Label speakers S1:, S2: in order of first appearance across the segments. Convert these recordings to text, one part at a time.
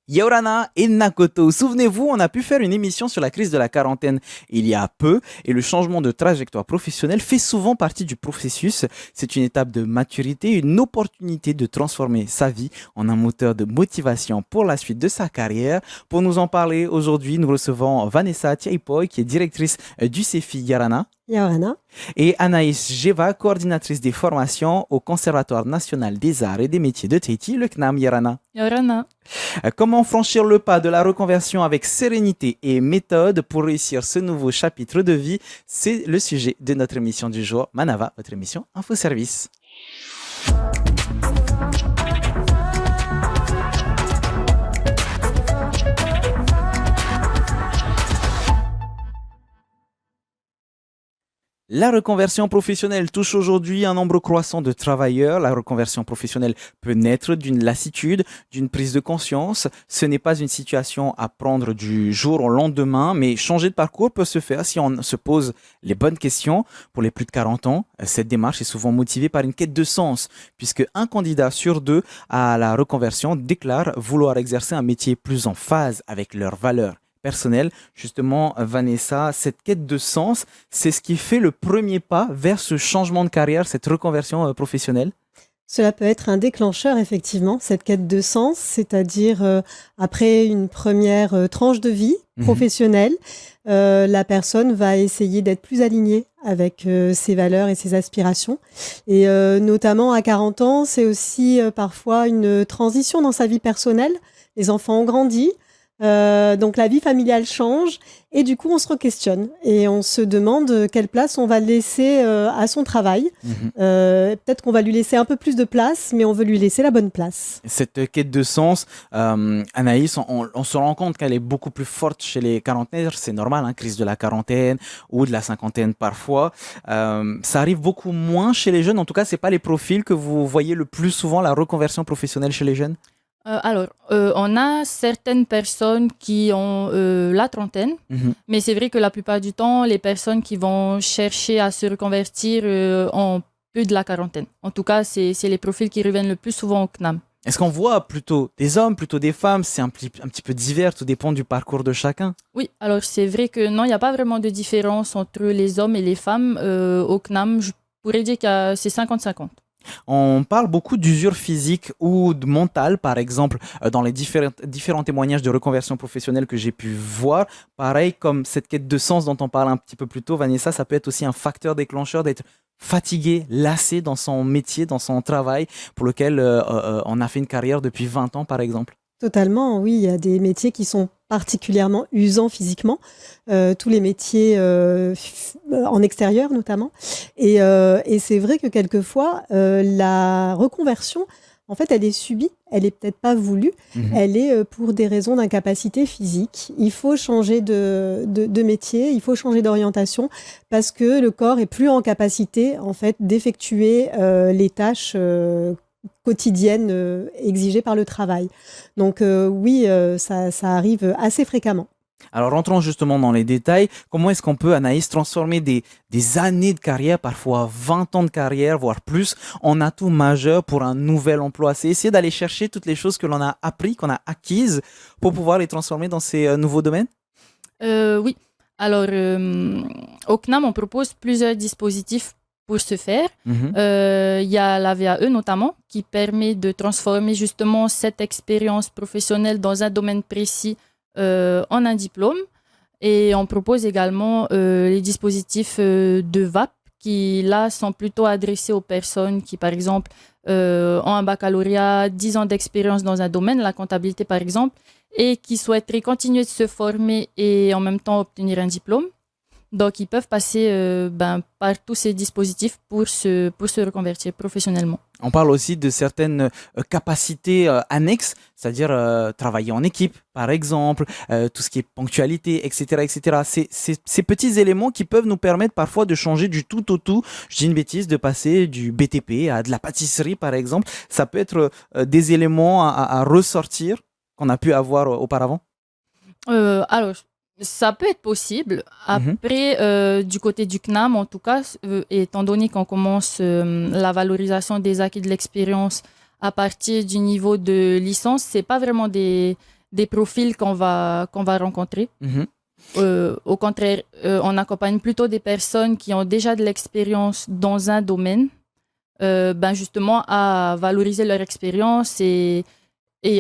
S1: Yorana et Nakoto, souvenez-vous, on a pu faire une émission sur la crise de la quarantaine il y a peu et le changement de trajectoire professionnelle fait souvent partie du processus. C'est une étape de maturité, une opportunité de transformer sa vie en un moteur de motivation pour la suite de sa carrière. Pour nous en parler aujourd'hui, nous recevons Vanessa Tiaipoy qui est directrice du CEFI Yarana.
S2: Yorana.
S1: Et Anaïs Geva, coordinatrice des formations au Conservatoire national des arts et des métiers de Tahiti, le CNAM Yarana.
S3: Yorana.
S1: Comment franchir le pas de la reconversion avec sérénité et méthode pour réussir ce nouveau chapitre de vie? C'est le sujet de notre émission du jour. Manava, votre émission Info Service. La reconversion professionnelle touche aujourd'hui un nombre croissant de travailleurs. La reconversion professionnelle peut naître d'une lassitude, d'une prise de conscience. Ce n'est pas une situation à prendre du jour au lendemain, mais changer de parcours peut se faire si on se pose les bonnes questions. Pour les plus de 40 ans, cette démarche est souvent motivée par une quête de sens, puisque un candidat sur deux à la reconversion déclare vouloir exercer un métier plus en phase avec leurs valeurs personnel. Justement, Vanessa, cette quête de sens, c'est ce qui fait le premier pas vers ce changement de carrière, cette reconversion professionnelle?
S2: Cela peut être un déclencheur, effectivement, cette quête de sens, c'est-à-dire après une première tranche de vie professionnelle, la personne va essayer d'être plus alignée avec ses valeurs et ses aspirations. Et notamment à 40 ans, c'est aussi parfois une transition dans sa vie personnelle. Les enfants ont grandi. Donc la vie familiale change et du coup on se re-questionne et on se demande quelle place on va laisser à son travail. Peut-être qu'on va lui laisser un peu plus de place, mais on veut lui laisser la bonne place.
S1: Cette quête de sens, Anaïs, on se rend compte qu'elle est beaucoup plus forte chez les quarantenaires. C'est normal, hein, crise de la quarantaine ou de la cinquantaine parfois. Ça arrive beaucoup moins chez les jeunes. En tout cas, c'est pas les profils que vous voyez le plus souvent, la reconversion professionnelle chez les jeunes?
S3: On a certaines personnes qui ont la trentaine, mais c'est vrai que la plupart du temps, les personnes qui vont chercher à se reconvertir ont plus de la quarantaine. En tout cas, c'est les profils qui reviennent le plus souvent au CNAM.
S1: Est-ce qu'on voit plutôt des hommes, plutôt des femmes? C'est un petit peu divers, tout dépend du parcours de chacun.
S3: Oui, alors c'est vrai que non, il n'y a pas vraiment de différence entre les hommes et les femmes. Au CNAM, je pourrais dire que c'est 50-50.
S1: On parle beaucoup d'usure physique ou de mentale, par exemple, dans les différents témoignages de reconversion professionnelle que j'ai pu voir. Pareil, comme cette quête de sens dont on parle un petit peu plus tôt, Vanessa, ça peut être aussi un facteur déclencheur d'être fatigué, lassé dans son métier, dans son travail, pour lequel on a fait une carrière depuis 20 ans, par exemple.
S2: Totalement, oui, il y a des métiers qui sont particulièrement usants physiquement, tous les métiers en extérieur notamment. Et c'est vrai que quelquefois, la reconversion, en fait, elle est subie, elle est peut-être pas voulue, elle est pour des raisons d'incapacité physique. Il faut changer de métier, il faut changer d'orientation parce que le corps est plus en capacité, en fait, d'effectuer les tâches quotidiennes exigées par le travail. Donc oui, ça arrive assez fréquemment.
S1: Alors rentrons justement dans les détails. Comment est-ce qu'on peut, Anaïs, transformer des années de carrière, parfois 20 ans de carrière, voire plus, en atout majeur pour un nouvel emploi? C'est essayer d'aller chercher toutes les choses que l'on a appris, qu'on a acquises, pour pouvoir les transformer dans ces nouveaux domaines?
S3: Oui. Alors, au CNAM, on propose plusieurs dispositifs pour ce faire. Il y a la VAE notamment, qui permet de transformer justement cette expérience professionnelle dans un domaine précis en un diplôme. Et on propose également les dispositifs de VAP qui, là, sont plutôt adressés aux personnes qui, par exemple, ont un baccalauréat, 10 ans d'expérience dans un domaine, la comptabilité par exemple, et qui souhaiteraient continuer de se former et en même temps obtenir un diplôme. Donc, ils peuvent passer par tous ces dispositifs pour se reconvertir professionnellement.
S1: On parle aussi de certaines capacités annexes, c'est-à-dire travailler en équipe, par exemple, tout ce qui est ponctualité, etc., etc. Ces petits éléments qui peuvent nous permettre parfois de changer du tout au tout. Je dis une bêtise, de passer du BTP à de la pâtisserie, par exemple. Ça peut être des éléments à ressortir qu'on a pu avoir auparavant.
S3: Alors, ça peut être possible. Après, du côté du CNAM, en tout cas, étant donné qu'on commence la valorisation des acquis de l'expérience à partir du niveau de licence, c'est pas vraiment des des profils qu'on va rencontrer. Au contraire, on accompagne plutôt des personnes qui ont déjà de l'expérience dans un domaine, justement à valoriser leur expérience et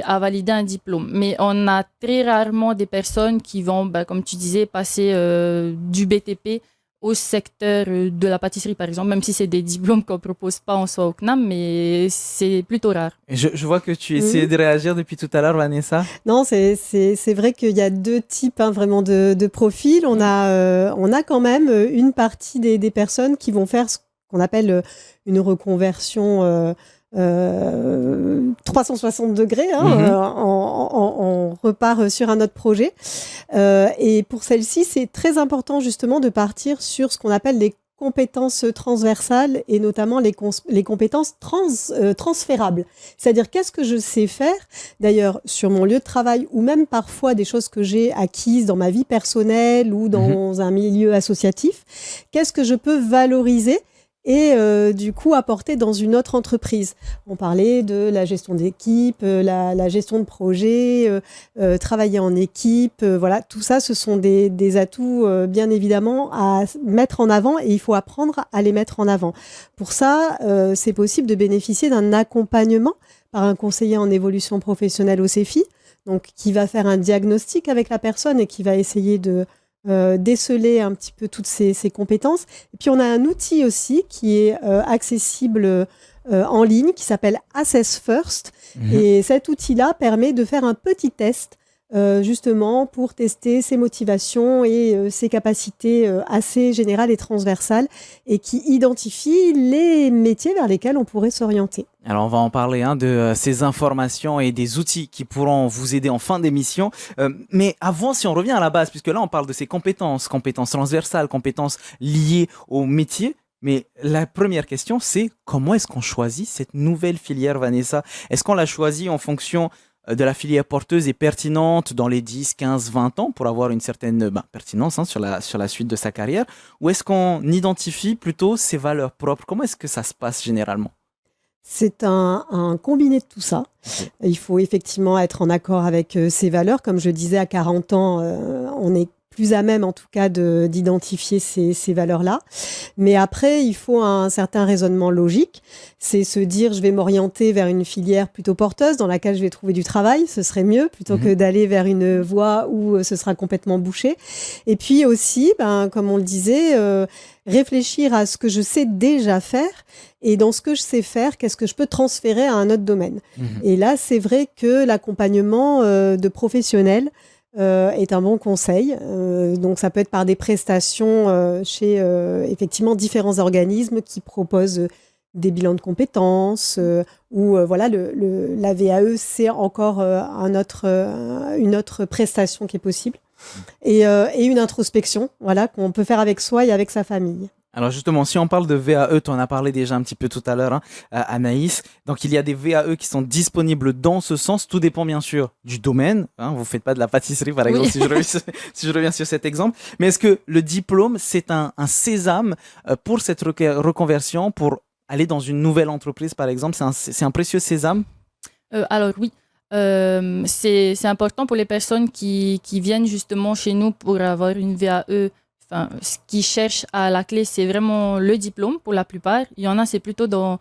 S3: à valider un diplôme. Mais on a très rarement des personnes qui vont, comme tu disais, passer du BTP au secteur de la pâtisserie, par exemple, même si c'est des diplômes qu'on ne propose pas en soi au CNAM, mais c'est plutôt rare.
S1: Et je vois que tu essayais de réagir depuis tout à l'heure, Vanessa.
S2: Non, c'est vrai qu'il y a deux types vraiment de profils. On a quand même une partie des personnes qui vont faire ce qu'on appelle une reconversion 360 degrés, on repart sur un autre projet. Et pour celle-ci, c'est très important justement de partir sur ce qu'on appelle les compétences transversales et notamment les compétences transférables. C'est-à-dire qu'est-ce que je sais faire, d'ailleurs sur mon lieu de travail ou même parfois des choses que j'ai acquises dans ma vie personnelle ou dans un milieu associatif, qu'est-ce que je peux valoriser et du coup apporter dans une autre entreprise. On parlait de la gestion d'équipe, la gestion de projet, travailler en équipe, voilà, tout ça, ce sont des atouts bien évidemment à mettre en avant et il faut apprendre à les mettre en avant. Pour ça, c'est possible de bénéficier d'un accompagnement par un conseiller en évolution professionnelle au CEFI, donc qui va faire un diagnostic avec la personne et qui va essayer de déceler un petit peu toutes ces compétences. Et puis, on a un outil aussi qui est accessible en ligne, qui s'appelle Assess First. Et cet outil-là permet de faire un petit test, justement, pour tester ses motivations et ses capacités assez générales et transversales, et qui identifie les métiers vers lesquels on pourrait s'orienter.
S1: Alors, on va en parler de ces informations et des outils qui pourront vous aider en fin d'émission. Mais avant, si on revient à la base, puisque là, on parle de ces compétences transversales, compétences liées au métier. Mais la première question, c'est comment est-ce qu'on choisit cette nouvelle filière, Vanessa? Est-ce qu'on l'a choisie en fonction de la filière porteuse et pertinente dans les 10, 15, 20 ans pour avoir une certaine pertinence sur la suite de sa carrière? Ou est-ce qu'on identifie plutôt ses valeurs propres? Comment est-ce que ça se passe généralement?
S2: C'est un combiné de tout ça. Il faut effectivement être en accord avec ses valeurs. Comme je disais, à 40 ans, on est plus à même en tout cas d'identifier ces valeurs-là. Mais après, il faut un certain raisonnement logique. C'est se dire, je vais m'orienter vers une filière plutôt porteuse dans laquelle je vais trouver du travail. Ce serait mieux plutôt que d'aller vers une voie où ce sera complètement bouché. Et puis aussi, comme on le disait, réfléchir à ce que je sais déjà faire et dans ce que je sais faire, qu'est-ce que je peux transférer à un autre domaine. Et là, c'est vrai que l'accompagnement de professionnels est un bon conseil. Donc, ça peut être par des prestations chez effectivement différents organismes qui proposent des bilans de compétences ou voilà, la VAE, c'est encore une autre prestation qui est possible. Et une introspection, voilà, qu'on peut faire avec soi et avec sa famille.
S1: Alors justement, si on parle de VAE, tu en as parlé déjà un petit peu tout à l'heure, Anaïs. Donc il y a des VAE qui sont disponibles dans ce sens. Tout dépend bien sûr du domaine. Vous ne faites pas de la pâtisserie par exemple, si je reviens sur cet exemple. Mais est-ce que le diplôme, c'est un sésame pour cette reconversion, pour aller dans une nouvelle entreprise par exemple? C'est un précieux sésame?
S3: Alors oui. C'est important pour les personnes qui viennent justement chez nous pour avoir une VAE. Enfin, ce qu'ils cherchent à la clé, c'est vraiment le diplôme pour la plupart. Il y en a, c'est plutôt dans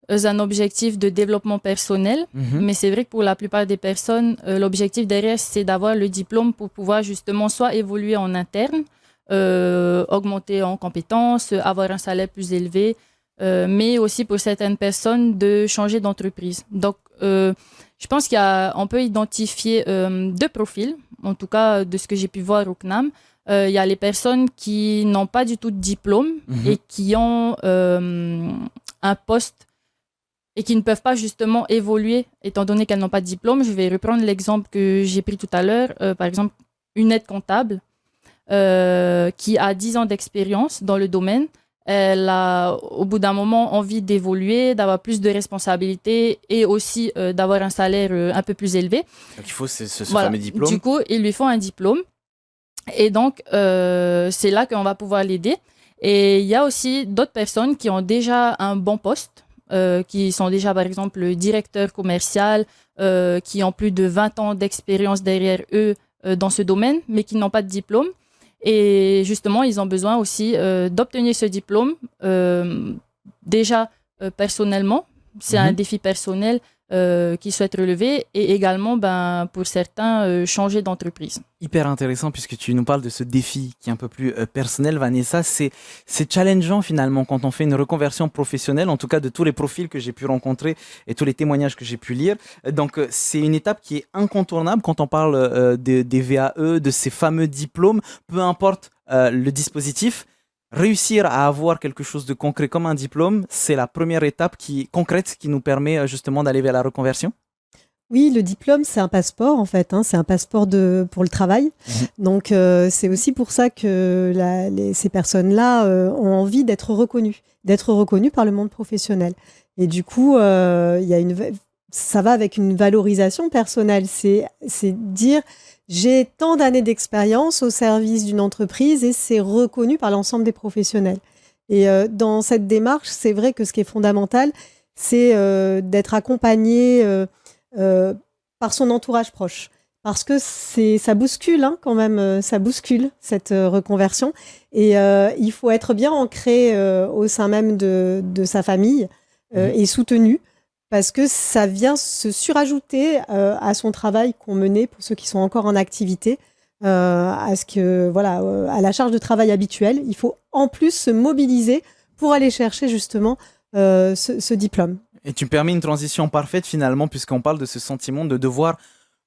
S3: un objectif de développement personnel. Mais c'est vrai que pour la plupart des personnes, l'objectif derrière, c'est d'avoir le diplôme pour pouvoir justement soit évoluer en interne, augmenter en compétences, avoir un salaire plus élevé, mais aussi pour certaines personnes de changer d'entreprise. Donc, je pense qu'on peut identifier deux profils, en tout cas de ce que j'ai pu voir au CNAM. Il y a les personnes qui n'ont pas du tout de diplôme et qui ont un poste et qui ne peuvent pas justement évoluer étant donné qu'elles n'ont pas de diplôme. Je vais reprendre l'exemple que j'ai pris tout à l'heure. Par exemple, une aide comptable qui a 10 ans d'expérience dans le domaine. Elle a, au bout d'un moment, envie d'évoluer, d'avoir plus de responsabilités et aussi d'avoir un salaire un peu plus élevé.
S1: Donc il faut ce fameux diplôme.
S3: Du coup, il lui faut un diplôme. Et donc, c'est là qu'on va pouvoir l'aider. Et il y a aussi d'autres personnes qui ont déjà un bon poste qui sont déjà, par exemple, directeurs commerciaux, qui ont plus de 20 ans d'expérience derrière eux dans ce domaine, mais qui n'ont pas de diplôme. Et justement, ils ont besoin aussi d'obtenir ce diplôme, déjà personnellement. C'est un défi personnel qu'ils souhaitent relever, et également, pour certains, changer d'entreprise.
S1: Hyper intéressant, puisque tu nous parles de ce défi qui est un peu plus personnel, Vanessa. C'est challengeant finalement quand on fait une reconversion professionnelle, en tout cas de tous les profils que j'ai pu rencontrer et tous les témoignages que j'ai pu lire. Donc c'est une étape qui est incontournable quand on parle des VAE, de ces fameux diplômes, peu importe le dispositif. Réussir à avoir quelque chose de concret comme un diplôme, c'est la première étape concrète qui nous permet justement d'aller vers la reconversion.
S2: Oui, le diplôme, c'est un passeport en fait, c'est un passeport pour le travail. Donc c'est aussi pour ça que ces personnes-là ont envie d'être reconnues par le monde professionnel. Et du coup, ça va avec une valorisation personnelle. C'est dire, j'ai tant d'années d'expérience au service d'une entreprise, et c'est reconnu par l'ensemble des professionnels. Et dans cette démarche, c'est vrai que ce qui est fondamental, c'est d'être accompagné par son entourage proche. Parce que ça bouscule quand même, ça bouscule cette reconversion. Et il faut être bien ancré au sein même de sa famille et soutenu, parce que ça vient se surajouter à son travail qu'on menait pour ceux qui sont encore en activité, à la charge de travail habituelle. Il faut en plus se mobiliser pour aller chercher justement ce diplôme.
S1: Et tu permets une transition parfaite finalement, puisqu'on parle de ce sentiment de devoir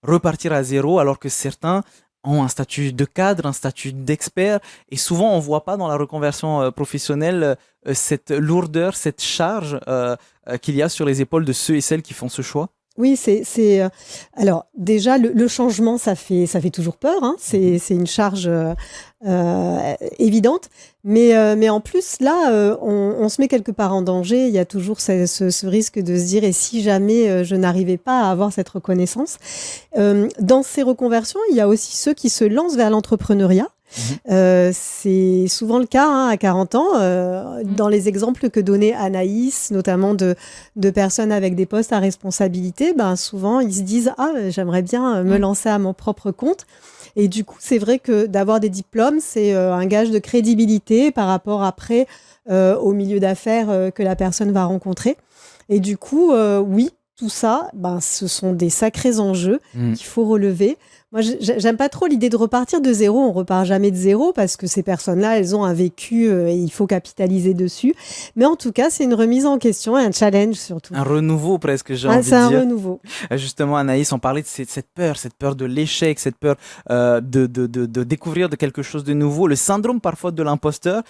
S1: repartir à zéro, alors que certains ont un statut de cadre, un statut d'expert, et souvent on ne voit pas dans la reconversion professionnelle cette lourdeur, cette charge qu'il y a sur les épaules de ceux et celles qui font ce choix.
S2: Oui, alors déjà le changement, ça fait toujours peur, c'est une charge évidente, mais en plus là on se met quelque part en danger. Il y a toujours ce risque de se dire, et si jamais je n'arrivais pas à avoir cette reconnaissance. Dans ces reconversions, il y a aussi ceux qui se lancent vers l'entrepreneuriat. C'est souvent le cas à 40 ans, dans les exemples que donnait Anaïs, notamment de personnes avec des postes à responsabilité. Souvent ils se disent, j'aimerais bien me lancer à mon propre compte. Et du coup, c'est vrai que d'avoir des diplômes, c'est un gage de crédibilité par rapport après au milieu d'affaires que la personne va rencontrer. Et du coup, oui, tout ça, ce sont des sacrés enjeux qu'il faut relever. Moi, j'aime pas trop l'idée de repartir de zéro. On repart jamais de zéro, parce que ces personnes-là, elles ont un vécu et il faut capitaliser dessus. Mais en tout cas, c'est une remise en question et un challenge surtout.
S1: Un renouveau presque, j'ai envie de dire.
S2: C'est un renouveau.
S1: Justement, Anaïs, on parlait de cette peur de l'échec, cette peur de découvrir de quelque chose de nouveau. Le syndrome parfois de l'imposteur,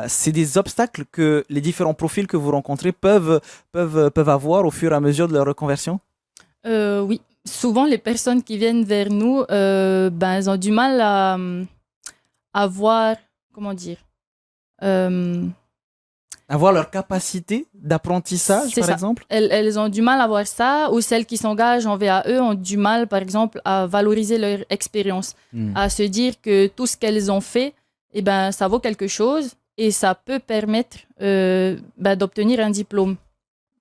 S1: c'est des obstacles que les différents profils que vous rencontrez peuvent avoir au fur et à mesure de leur reconversion.
S3: Oui. Souvent, les personnes qui viennent vers nous, elles ont du mal à voir, comment dire,
S1: avoir leur capacité d'apprentissage, par exemple.
S3: Elles ont du mal à voir ça, ou celles qui s'engagent en VAE ont du mal, par exemple, à valoriser leur expérience, à se dire que tout ce qu'elles ont fait, ça vaut quelque chose, et ça peut permettre d'obtenir un diplôme.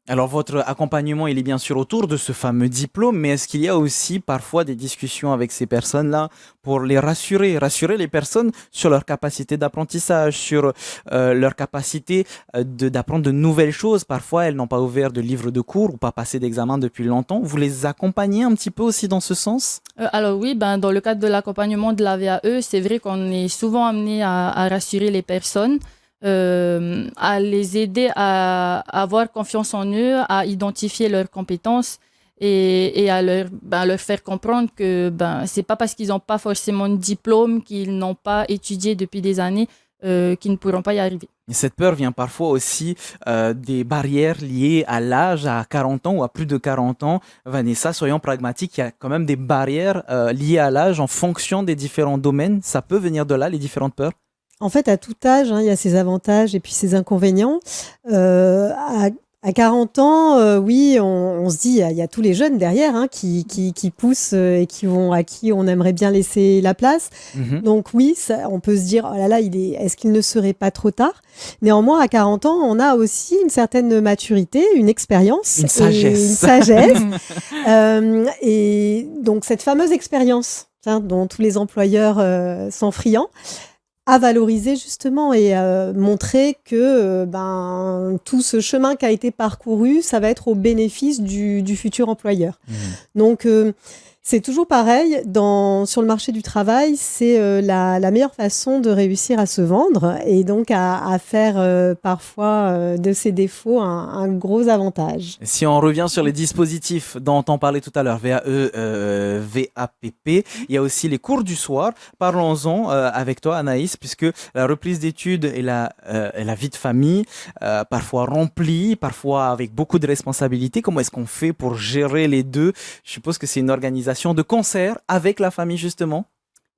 S1: Alors, votre accompagnement, il est bien sûr autour de ce fameux diplôme, mais est-ce qu'il y a aussi parfois des discussions avec ces personnes-là pour les rassurer les personnes sur leur capacité d'apprentissage, sur leur capacité d'apprendre de nouvelles choses? Parfois, elles n'ont pas ouvert de livre de cours ou pas passé d'examen depuis longtemps. Vous les accompagnez un petit peu aussi dans ce sens?
S3: Alors oui, dans le cadre de l'accompagnement de la VAE, c'est vrai qu'on est souvent amené à rassurer les personnes, à les aider à avoir confiance en eux, à identifier leurs compétences et à leur faire comprendre que c'est pas parce qu'ils n'ont pas forcément de diplôme, qu'ils n'ont pas étudié depuis des années, qu'ils ne pourront pas y arriver.
S1: Et cette peur vient parfois aussi des barrières liées à l'âge, à 40 ans ou à plus de 40 ans. Vanessa, soyons pragmatiques, il y a quand même des barrières liées à l'âge en fonction des différents domaines. Ça peut venir de là, les différentes peurs?
S2: En fait, à tout âge, il y a ses avantages et puis ses inconvénients. À 40 ans, oui, on se dit, il y a tous les jeunes derrière qui poussent et à qui on aimerait bien laisser la place. Donc oui, on peut se dire, oh là là, est-ce qu'il ne serait pas trop tard? Néanmoins, à 40 ans, on a aussi une certaine maturité, une expérience.
S1: Une sagesse.
S2: Et donc cette fameuse expérience dont tous les employeurs sont friands, à valoriser justement et montrer que tout ce chemin qui a été parcouru, ça va être au bénéfice du futur employeur. Donc, c'est toujours pareil, sur le marché du travail, c'est la meilleure façon de réussir à se vendre et donc à faire parfois de ses défauts un gros avantage.
S1: Si on revient sur les dispositifs dont on parlait tout à l'heure, VAE, VAPP, il y a aussi les cours du soir. Parlons-en avec toi, Anaïs, puisque la reprise d'études et la vie de famille, parfois remplie, parfois avec beaucoup de responsabilités. Comment est-ce qu'on fait pour gérer les deux? Je suppose que c'est une organisation de concert avec la famille, justement.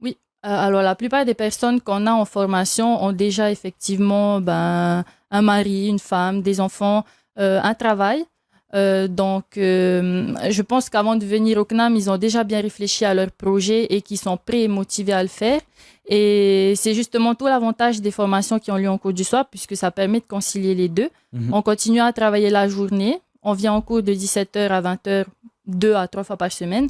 S3: Oui. Alors, la plupart des personnes qu'on a en formation ont déjà effectivement un mari, une femme, des enfants, un travail. Donc, je pense qu'avant de venir au CNAM, ils ont déjà bien réfléchi à leur projet et qu'ils sont prêts et motivés à le faire. Et c'est justement tout l'avantage des formations qui ont lieu en cours du soir, puisque ça permet de concilier les deux. On continue à travailler la journée. On vient en cours de 17h à 20h, 2 à 3 fois par semaine.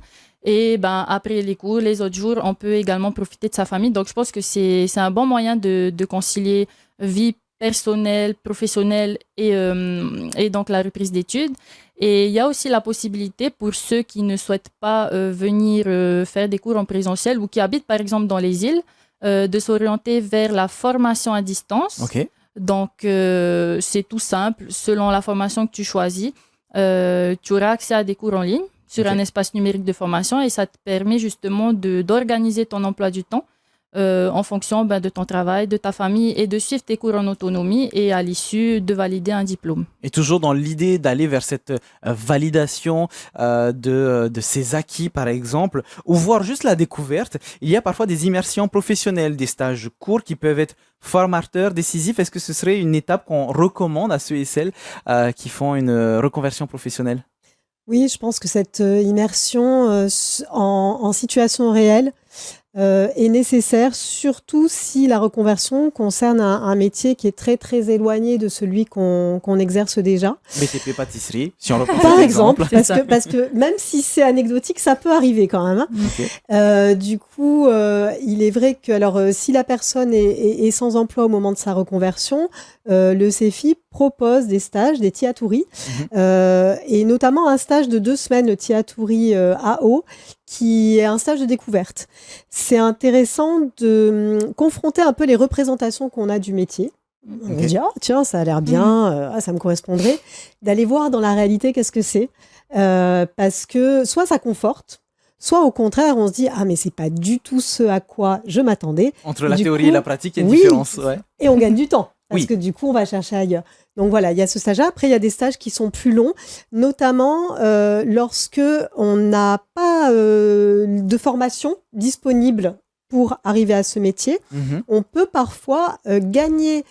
S3: Et après les cours, les autres jours, on peut également profiter de sa famille. Donc, je pense que c'est un bon moyen de concilier vie personnelle, professionnelle et donc la reprise d'études. Et il y a aussi la possibilité pour ceux qui ne souhaitent pas venir faire des cours en présentiel ou qui habitent par exemple dans les îles, de s'orienter vers la formation à distance.
S1: Okay.
S3: Donc, c'est tout simple. Selon la formation que tu choisis, tu auras accès à des cours en ligne sur un espace numérique de formation et ça te permet justement d'organiser ton emploi du temps en fonction de ton travail, de ta famille et de suivre tes cours en autonomie et à l'issue de valider un diplôme.
S1: Et toujours dans l'idée d'aller vers cette validation de ses acquis, par exemple, ou voir juste la découverte, il y a parfois des immersions professionnelles, des stages courts qui peuvent être formateurs, décisifs. Est-ce que ce serait une étape qu'on recommande à ceux et celles qui font une reconversion professionnelle?
S2: Oui, je pense que cette immersion en situation réelle est nécessaire, surtout si la reconversion concerne un métier qui est très très éloigné de celui qu'on exerce déjà.
S1: BTP pâtisserie, si on reprend
S2: par exemple, parce que même si c'est anecdotique, ça peut arriver quand même. Okay. Du coup, il est vrai que si la personne est sans emploi au moment de sa reconversion, le CEFI propose des stages, des tiatouri, et notamment un stage de 2 semaines, le tiatouri AO, qui est un stage de découverte. C'est intéressant de confronter un peu les représentations qu'on a du métier. On se dit, oh, tiens, ça a l'air bien, ça me correspondrait. D'aller voir dans la réalité qu'est-ce que c'est. Parce que soit ça conforte, soit au contraire, on se dit, ah, mais c'est pas du tout ce à quoi je m'attendais.
S1: Entre la théorie et la pratique, il y a une différence. Ouais.
S2: Et on gagne du temps. Parce que du coup, on va chercher ailleurs. Donc voilà, il y a ce stage-là. Après, il y a des stages qui sont plus longs, notamment lorsque on n'a pas de formation disponible pour arriver à ce métier. On peut parfois gagner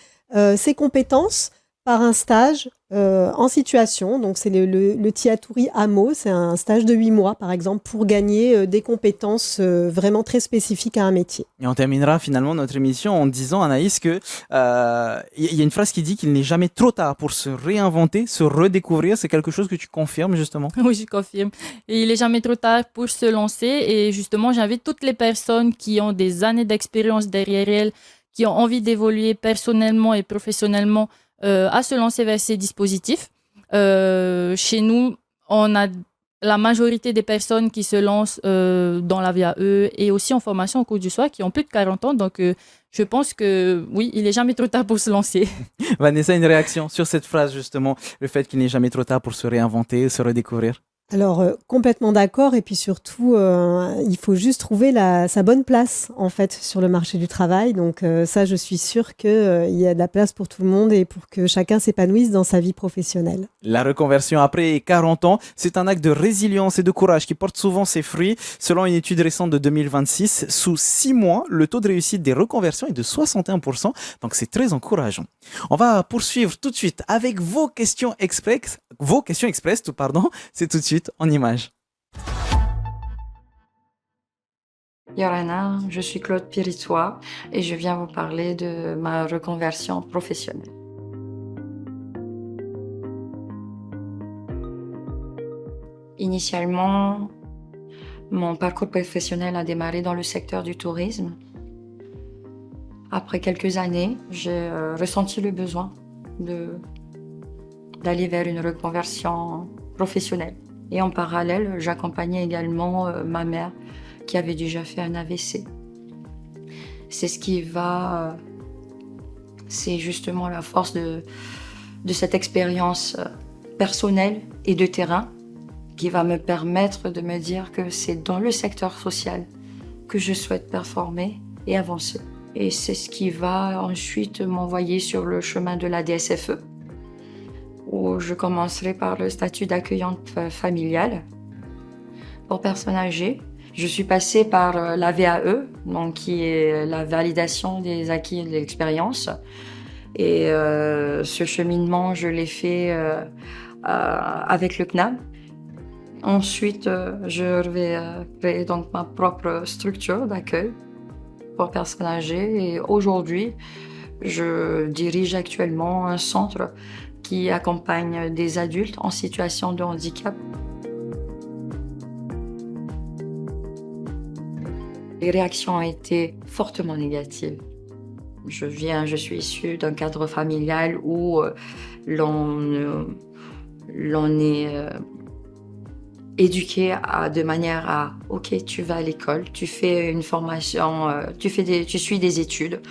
S2: ses compétences par un stage en situation. Donc, c'est le tiatouri AMO. C'est un stage de 8 mois, par exemple, pour gagner des compétences vraiment très spécifiques à un métier.
S1: Et on terminera finalement notre émission en disant, Anaïs, que y a une phrase qui dit qu'il n'est jamais trop tard pour se réinventer, se redécouvrir. C'est quelque chose que tu confirmes, justement?
S3: Oui, je confirme. Et il n'est jamais trop tard pour se lancer. Et justement, j'invite toutes les personnes qui ont des années d'expérience derrière elles, qui ont envie d'évoluer personnellement et professionnellement, à se lancer vers ces dispositifs. Chez nous, on a la majorité des personnes qui se lancent dans la VAE et aussi en formation au cours du soir qui ont plus de 40 ans. Donc, je pense que oui, il n'est jamais trop tard pour se lancer.
S1: Vanessa, une réaction sur cette phrase justement, le fait qu'il n'est jamais trop tard pour se réinventer, se redécouvrir?
S2: Alors, complètement d'accord et puis surtout, il faut juste trouver sa bonne place, en fait, sur le marché du travail. Donc, ça, je suis sûre qu'il y a de la place pour tout le monde et pour que chacun s'épanouisse dans sa vie professionnelle.
S1: La reconversion après 40 ans, c'est un acte de résilience et de courage qui porte souvent ses fruits. Selon une étude récente de 2026, sous 6 mois, le taux de réussite des reconversions est de 61%, donc c'est très encourageant. On va poursuivre tout de suite avec vos questions express, c'est tout de suite en images.
S4: Yorana, je suis Claude Piritois et je viens vous parler de ma reconversion professionnelle. Initialement, mon parcours professionnel a démarré dans le secteur du tourisme. Après quelques années, j'ai ressenti le besoin d'aller vers une reconversion professionnelle. Et en parallèle, j'accompagnais également ma mère qui avait déjà fait un AVC. C'est justement la force de cette expérience personnelle et de terrain qui va me permettre de me dire que c'est dans le secteur social que je souhaite performer et avancer. Et c'est ce qui va ensuite m'envoyer sur le chemin de la DSFE, où je commencerai par le statut d'accueillante familiale pour personnes âgées. Je suis passée par la VAE, donc qui est la validation des acquis et de l'expérience. Et ce cheminement, je l'ai fait avec le CNAM. Ensuite, je vais créer donc ma propre structure d'accueil pour personnes âgées. Et aujourd'hui, je dirige actuellement un centre qui accompagne des adultes en situation de handicap. Les réactions ont été fortement négatives. Je suis issue d'un cadre familial où l'on est éduqué de manière à « ok, tu vas à l'école, tu fais une formation, tu suis des études,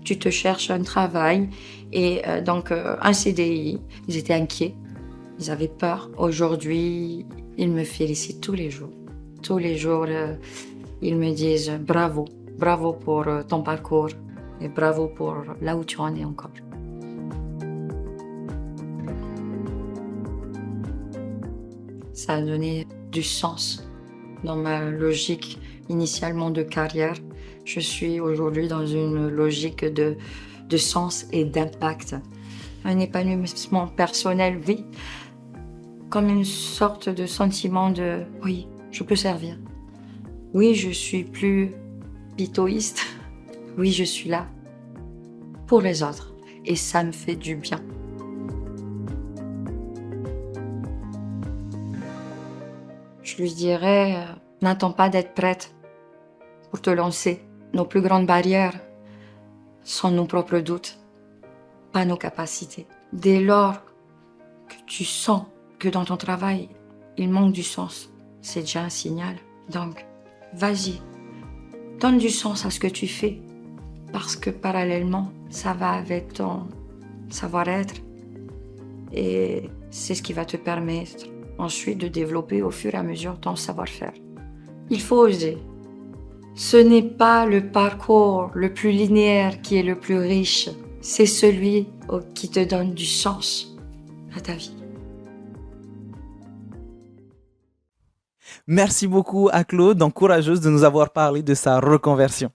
S4: tu te cherches un travail et donc un CDI ». Ils étaient inquiets, ils avaient peur. Aujourd'hui, ils me félicitent tous les jours. Tous les jours, ils me disent « bravo, bravo pour ton parcours et bravo pour là où tu en es encore ». Ça a donné du sens dans ma logique initialement de carrière. Je suis aujourd'hui dans une logique de sens et d'impact. Un épanouissement personnel, oui, comme une sorte de sentiment de « oui, je peux servir ». Oui, je suis plus pitoïste. Oui, je suis là pour les autres et ça me fait du bien. Je lui dirais, n'attends pas d'être prête pour te lancer. Nos plus grandes barrières sont nos propres doutes, pas nos capacités. Dès lors que tu sens que dans ton travail, il manque du sens, c'est déjà un signal. Donc, vas-y, donne du sens à ce que tu fais, parce que parallèlement, ça va avec ton savoir-être et c'est ce qui va te permettre ensuite de développer au fur et à mesure ton savoir-faire. Il faut oser. Ce n'est pas le parcours le plus linéaire qui est le plus riche, c'est celui qui te donne du sens à ta vie.
S1: Merci beaucoup à Claude, donc courageuse de nous avoir parlé de sa reconversion.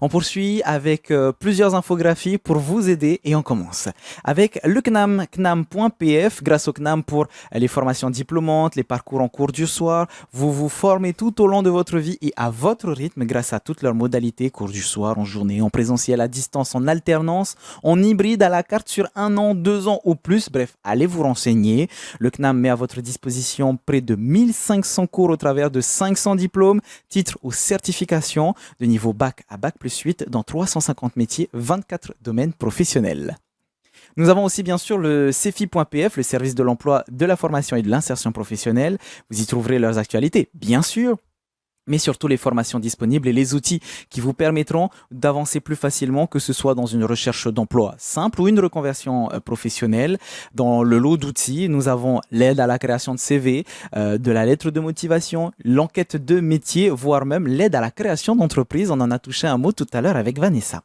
S1: On poursuit avec plusieurs infographies pour vous aider et on commence avec le CNAM, CNAM.pf. Grâce au CNAM pour les formations diplômantes, les parcours en cours du soir, vous vous formez tout au long de votre vie et à votre rythme grâce à toutes leurs modalités, cours du soir, en journée, en présentiel, à distance, en alternance, en hybride, à la carte sur 1 an, 2 ans ou plus. Bref, allez vous renseigner. Le CNAM met à votre disposition près de 1500 cours au travers de 500 diplômes, titres ou certifications de niveau bac à bac plus 8 dans 350 métiers, 24 domaines professionnels. Nous avons aussi bien sûr le CEFI.pf, le service de l'emploi, de la formation et de l'insertion professionnelle. Vous y trouverez leurs actualités, bien sûr. mais surtout les formations disponibles et les outils qui vous permettront d'avancer plus facilement, que ce soit dans une recherche d'emploi simple ou une reconversion professionnelle. Dans le lot d'outils, nous avons l'aide à la création de CV, de la lettre de motivation, l'enquête de métier, voire même l'aide à la création d'entreprise. On en a touché un mot tout à l'heure avec Vanessa.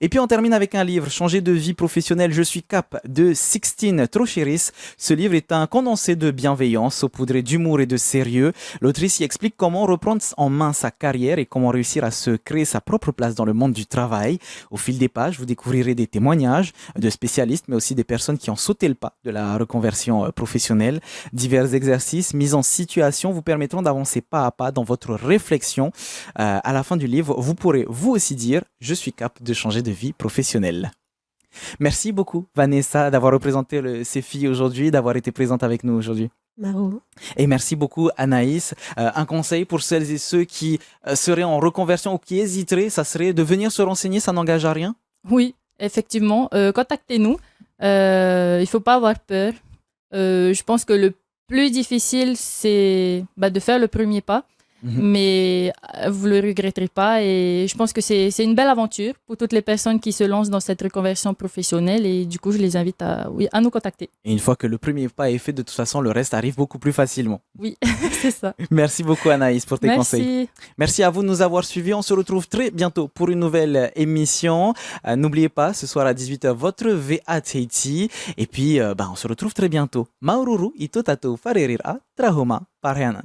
S1: Et puis on termine avec un livre, Changer de vie professionnelle, je suis cap, de Sixtine Trocheris. Ce livre est un condensé de bienveillance, saupoudré d'humour et de sérieux. L'autrice y explique comment reprendre en main sa carrière et comment réussir à se créer sa propre place dans le monde du travail. Au fil des pages, vous découvrirez des témoignages de spécialistes, mais aussi des personnes qui ont sauté le pas de la reconversion professionnelle. Divers exercices mis en situation vous permettront d'avancer pas à pas dans votre réflexion. À la fin du livre, vous pourrez vous aussi dire « Je suis cap de changer de vie professionnelle ». Merci beaucoup Vanessa d'avoir représenté le CEFI aujourd'hui, d'avoir été présente avec nous aujourd'hui.
S2: Maro.
S1: Et merci beaucoup Anaïs. Un conseil pour celles et ceux qui seraient en reconversion ou qui hésiteraient, ça serait de venir se renseigner, ça n'engage à rien?
S3: Oui, effectivement. Contactez-nous. Il ne faut pas avoir peur. Je pense que le plus difficile, c'est de faire le premier pas. Mais vous ne le regretterez pas et je pense que c'est une belle aventure pour toutes les personnes qui se lancent dans cette reconversion professionnelle et du coup je les invite à nous contacter.
S1: Et une fois que le premier pas est fait, de toute façon le reste arrive beaucoup plus facilement.
S3: Oui, c'est ça.
S1: Merci beaucoup Anaïs pour tes
S3: Merci.
S1: conseils. Merci à vous de nous avoir suivis. On se retrouve très bientôt pour une nouvelle émission. N'oubliez pas, ce soir à 18h, votre VAT. Et puis on se retrouve très bientôt. Maururu ito tatou farerir a trahoma parhana.